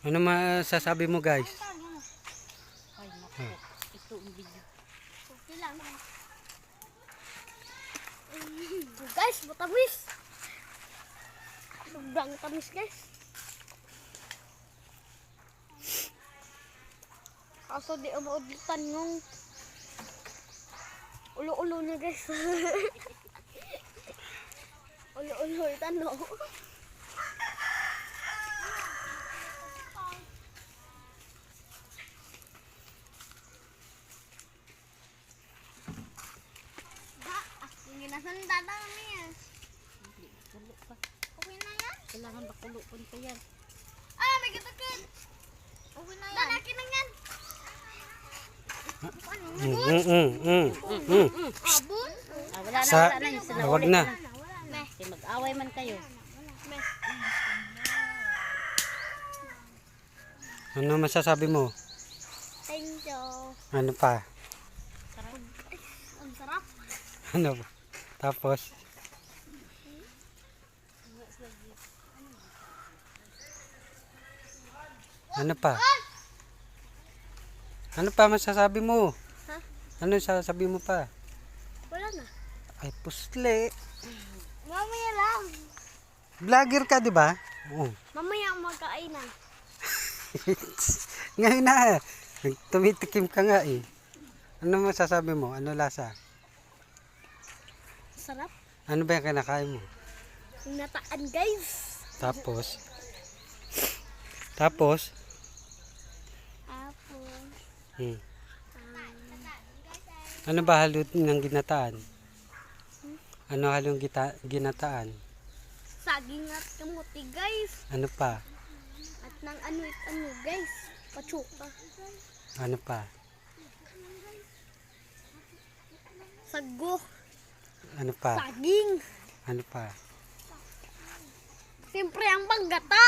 Ano masasabi mo guys? Ay, naku. Ito ang video. Okay lang. Guys, matamis. Sobrang tamis guys. Kaso di umauditan yung ulo-ulo niya guys. Ulo-ulo itan no. Ginasanda na niya. Hindi, kulo pa. Okay na yan? Kailangan bakulo pa yan. Ah, may gitakit. Okay na yan. Lalaki na yan. Abon? Ah, wala na, Sa- wala na. Yung wag sinaulit na. Kasi mag-away man kayo. Ano masasabi mo? Thank you. Ano pa? Ang sarap. Ano ba? Tapos? Ano pa? Ano pa masasabi mo? Ha? Ano sasabi mo pa? Wala na. Ay, pusle. Mamaya lang. Vlogger ka, di ba? Oo. Mamaya ang magkainan. Ngayon na. Tumitikim ka nga eh. Ano masasabi mo? Ano lasa? Sarap. Ano ba yung kinakain mo? Yung nataan guys. Tapos? Tapos. Hmm. Ano ba halo ng ginataan? Ano halong ginataan? Saging at kamuti guys. Ano pa? At nang ano guys. Patsuka. Ano pa? Sago. Ano pa? Saging. Ano pa? Siyempre ang panggata.